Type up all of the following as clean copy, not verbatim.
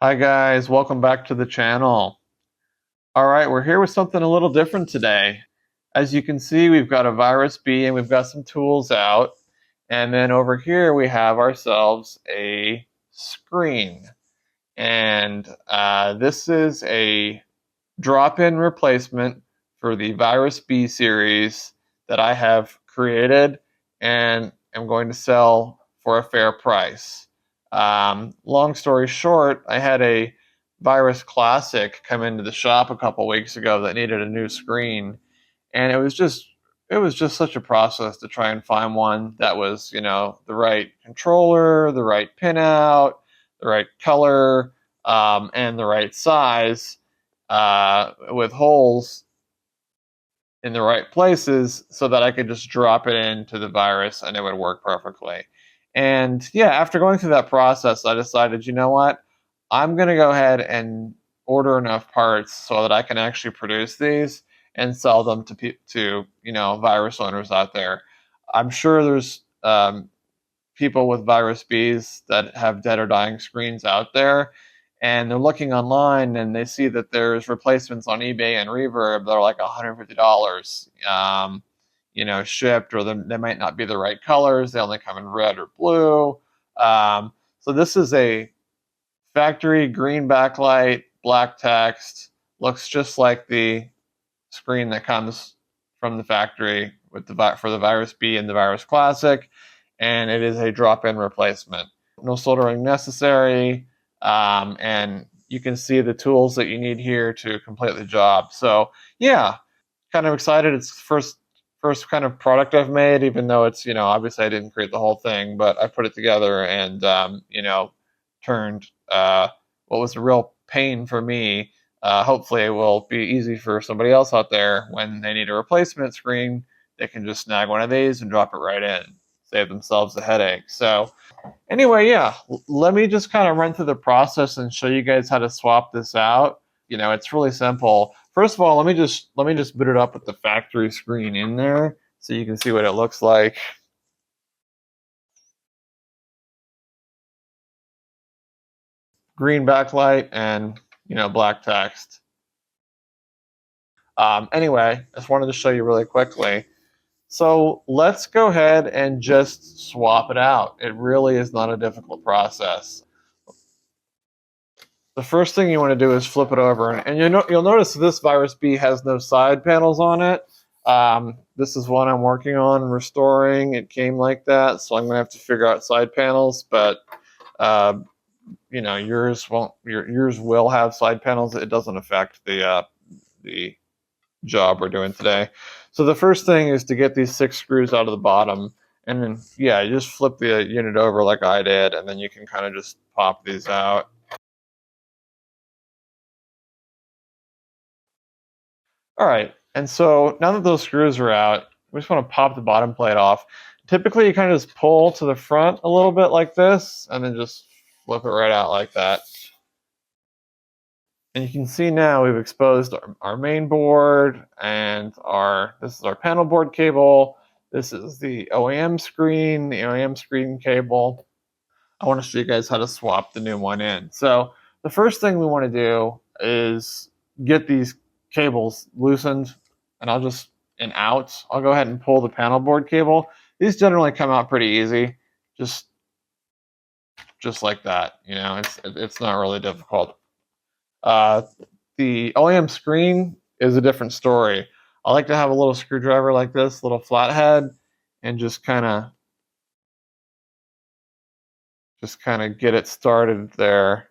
Hi guys, welcome back to the channel. All right, we're here with something a little different today. As you can see, we've got a virus B and we've got some tools out. And then over here we have ourselves a screen. And this is a drop-in replacement for the virus B series that I have created and am going to sell for a fair price. Long story short, I had a Virus Classic come into the shop a couple weeks ago that needed a new screen, and it was just such a process to try and find one that was, the right controller, the right pinout, the right color, and the right size, with holes in the right places so that I could just drop it into the virus and it would work perfectly. And yeah, after going through that process, I decided, you know what? I'm going to go ahead and order enough parts so that I can actually produce these and sell them to virus owners out there. I'm sure there's people with virus Bs that have dead or dying screens out there, and they're looking online and they see that there's replacements on eBay and Reverb that are like $150, shipped, or they might not be the right colors. They only come in red or blue. So this is a factory green backlight, black text, looks just like the screen that comes from the factory with for the Virus B and the Virus Classic, and it is a drop-in replacement. No soldering necessary, and you can see the tools that you need here to complete the job. So yeah, kind of excited. It's the first kind of product I've made, even though it's, obviously I didn't create the whole thing, but I put it together and turned what was a real pain for me. Hopefully it will be easy for somebody else out there when they need a replacement screen. They can just snag one of these and drop it right in, save themselves a headache. So anyway, yeah, let me just kind of run through the process and show you guys how to swap this out. It's really simple. First of all, let me just boot it up with the factory screen in there so you can see what it looks like. Green backlight and black text. Anyway, I just wanted to show you really quickly. So let's go ahead and just swap it out. It really is not a difficult process. The first thing you want to do is flip it over, and you'll notice this Virus B has no side panels on it. This is one I'm working on restoring. It came like that, so I'm gonna have to figure out side panels. But yours won't. Yours will have side panels. It doesn't affect the job we're doing today. So the first thing is to get these 6 screws out of the bottom, and then yeah, you just flip the unit over like I did, and then you can kind of just pop these out. All right, and so now that those screws are out, we just want to pop the bottom plate off. Typically, you kind of just pull to the front a little bit like this, and then just flip it right out like that. And you can see now we've exposed our main board, and this is our panel board cable. This is the OEM screen, cable. I want to show you guys how to swap the new one in. So the first thing we want to do is get these cables loosened, and I'll go ahead and pull the panel board cable. These generally come out pretty easy, just like that. It's not really difficult. Uh, the OEM screen is a different story. I like to have a little screwdriver like this, little flathead, and just kind of get it started there.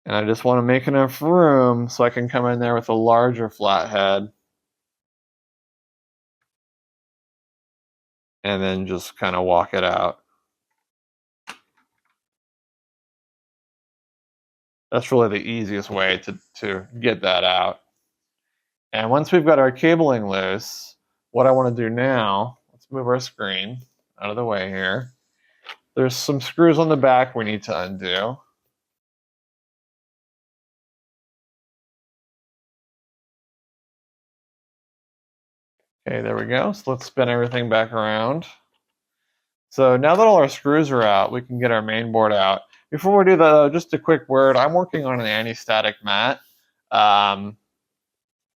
And I just want to make enough room so I can come in there with a larger flathead. And then just kind of walk it out. That's really the easiest way to get that out. And once we've got our cabling loose, what I want to do now, let's move our screen out of the way here. There's some screws on the back we need to undo. Okay, there we go. So let's spin everything back around. So now that all our screws are out, we can get our main board out. Before we do that, though, just a quick word. I'm working on an anti-static mat. If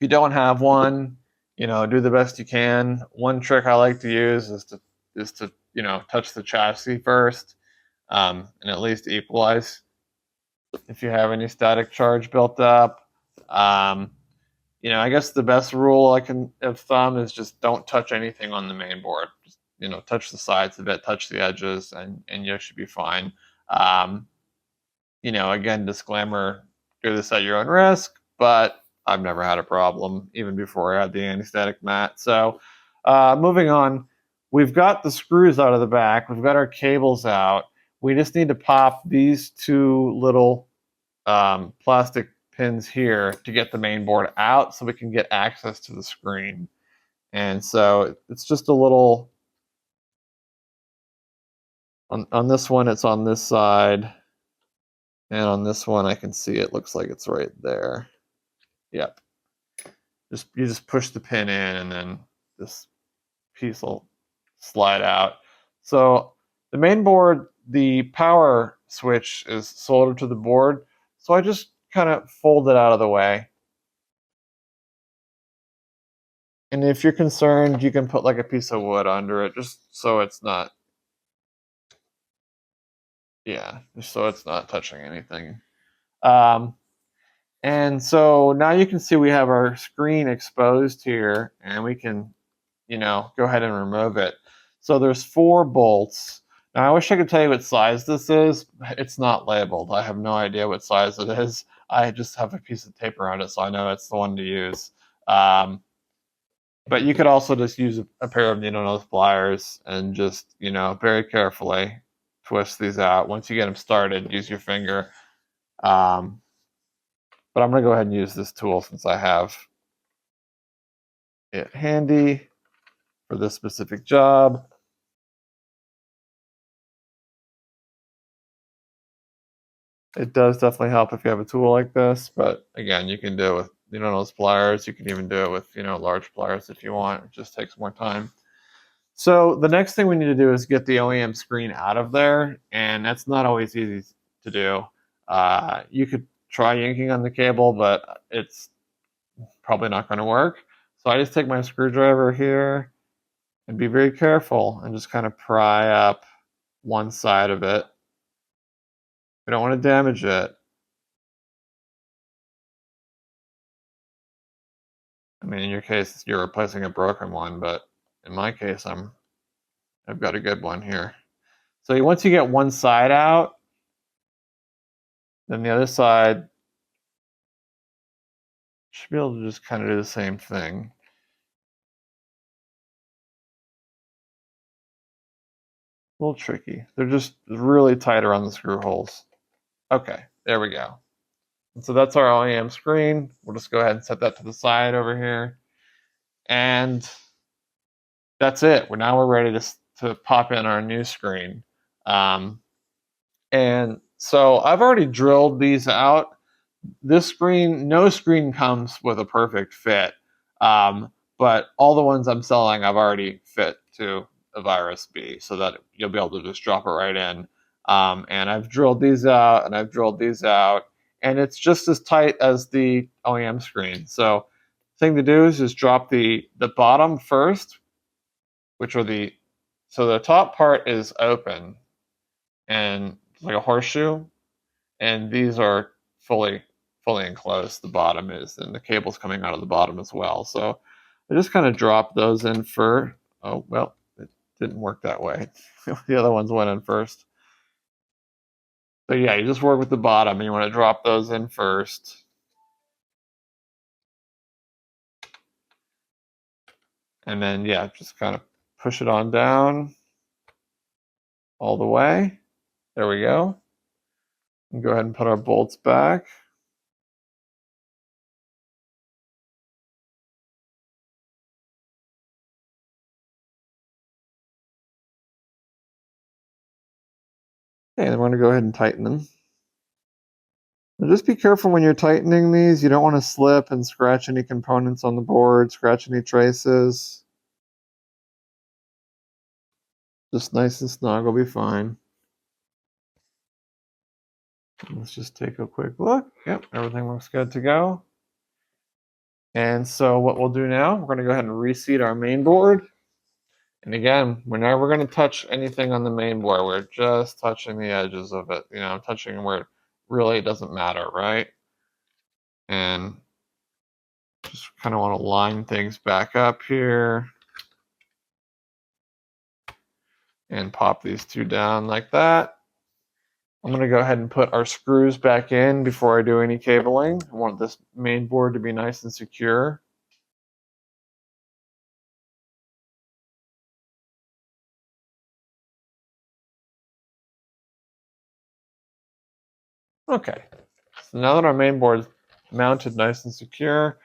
you don't have one, do the best you can. One trick I like to use is to touch the chassis first, and at least equalize if you have any static charge built up. I guess the best rule I can of thumb is just don't touch anything on the main board. Just, touch the sides a bit, touch the edges, and you should be fine. Um, again, disclaimer: do this at your own risk, but I've never had a problem even before I had the anti-static mat. So, moving on, we've got the screws out of the back. We've got our cables out. We just need to pop these two little plastic pins here to get the main board out so we can get access to the screen. And so it's just a little, on this one, it's on this side. And on this one, I can see it looks like it's right there. Yep. You just push the pin in and then this piece will slide out. So the main board, the power switch is soldered to the board. So I just kind of fold it out of the way. And if you're concerned, you can put like a piece of wood under it just so it's not, just so it's not touching anything. And so now you can see we have our screen exposed here, and we can, go ahead and remove it. So there's 4 bolts. Now I wish I could tell you what size this is. It's not labeled. I have no idea what size it is. I just have a piece of tape around it, so I know it's the one to use. But you could also just use a pair of needle nose pliers and just, very carefully twist these out. Once you get them started, use your finger. But I'm going to go ahead and use this tool since I have it handy for this specific job. It does definitely help if you have a tool like this, but again, you can do it with needle nose pliers. You can even do it with large pliers if you want. It just takes more time. So the next thing we need to do is get the OEM screen out of there, and that's not always easy to do. You could try yanking on the cable, but it's probably not going to work. So I just take my screwdriver here and be very careful and just kind of pry up one side of it. We don't want to damage it. I mean, in your case, you're replacing a broken one, but in my case, I've got a good one here. So once you get one side out, then the other side should be able to just kind of do the same thing. A little tricky. They're just really tight around the screw holes. Okay, there we go. And so that's our OEM screen. We'll just go ahead and set that to the side over here. And that's it. We're ready to pop in our new screen. And so I've already drilled these out. This screen, no screen comes with a perfect fit. But all the ones I'm selling, I've already fit to a Virus B so that you'll be able to just drop it right in. And I've drilled these out and I've drilled these out, and it's just as tight as the OEM screen. So the thing to do is just drop the bottom first, which are so the top part is open and it's like a horseshoe, and these are fully enclosed. The bottom is, and the cable's coming out of the bottom as well. So I just kind of drop those in for. Oh well, it didn't work that way. The other ones went in first. So yeah, you just work with the bottom, and you want to drop those in first. And then just kind of push it on down all the way. There we go. And go ahead and put our bolts back. Okay, then we're going to go ahead and tighten them. Now just be careful when you're tightening these. You don't want to slip and scratch any components on the board, scratch any traces. Just nice and snug will be fine. Let's just take a quick look. Yep, everything looks good to go. And so what we'll do now, we're going to go ahead and reseat our main board. And again, we're never going to touch anything on the main board. We're just touching the edges of it, touching where it really doesn't matter, right? And just kind of want to line things back up here and pop these two down like that. I'm going to go ahead and put our screws back in before I do any cabling. I want this main board to be nice and secure. Okay, so now that our main board is mounted nice and secure,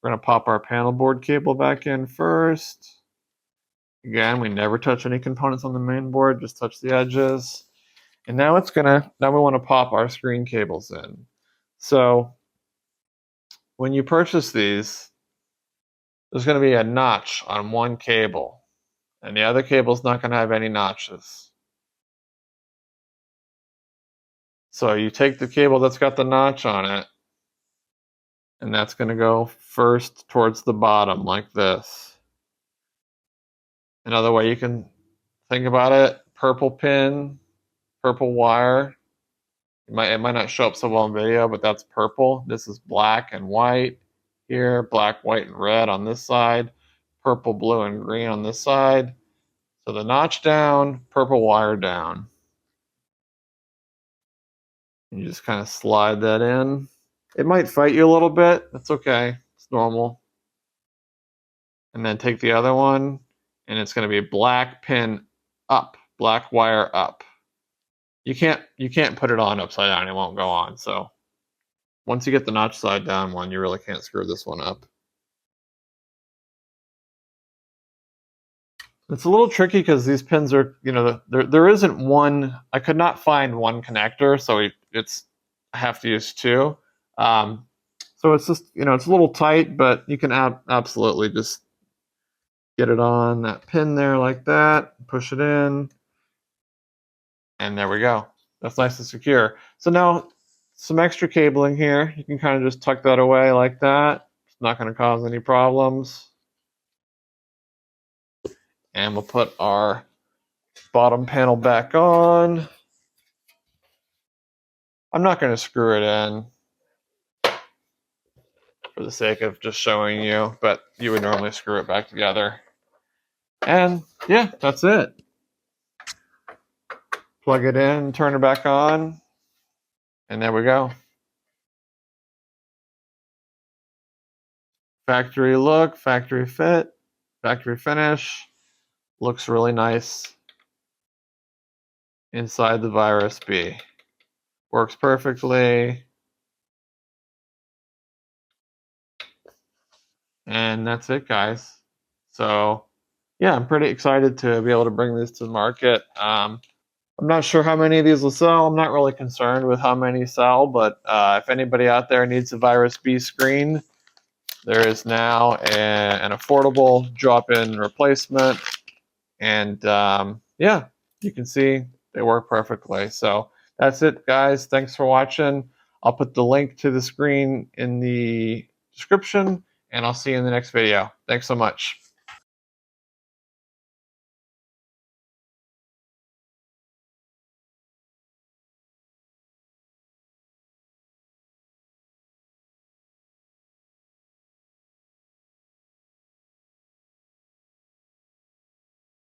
we're going to pop our panel board cable back in first. Again, we never touch any components on the main board, just touch the edges. And now we want to pop our screen cables in. So when you purchase these, there's going to be a notch on one cable, and the other cable is not going to have any notches. So you take the cable that's got the notch on it, and that's going to go first towards the bottom like this. Another way you can think about it, purple pin, purple wire. It might not show up so well in video, but that's purple. This is black and white here, black, white, and red on this side, purple, blue, and green on this side. So the notch down, purple wire down. And you just kind of slide that in. It might fight you a little bit. That's okay. It's normal. And then take the other one, and it's going to be black pin up, black wire up. You can't put it on upside down. It won't go on. So once you get the notch side down one, you really can't screw this one up. It's a little tricky because these pins are, there isn't one. I could not find one connector, so I have to use two. So it's just, it's a little tight, but you can absolutely just get it on that pin there like that, push it in, and there we go. That's nice and secure. So now some extra cabling here. You can kind of just tuck that away like that. It's not going to cause any problems. And we'll put our bottom panel back on. I'm not going to screw it in for the sake of just showing you, but you would normally screw it back together. And yeah, that's it. Plug it in, turn it back on, and there we go. Factory look, factory fit, factory finish. Looks really nice inside the Virus B. Works perfectly. And that's it, guys. So yeah, I'm pretty excited to be able to bring this to the market. I'm not sure how many of these will sell. I'm not really concerned with how many sell, but if anybody out there needs a Virus B screen, there is now an affordable drop-in replacement. And yeah, you can see they work perfectly. So that's it, guys. Thanks for watching. I'll put the link to the screen in the description, and I'll see you in the next video. Thanks so much.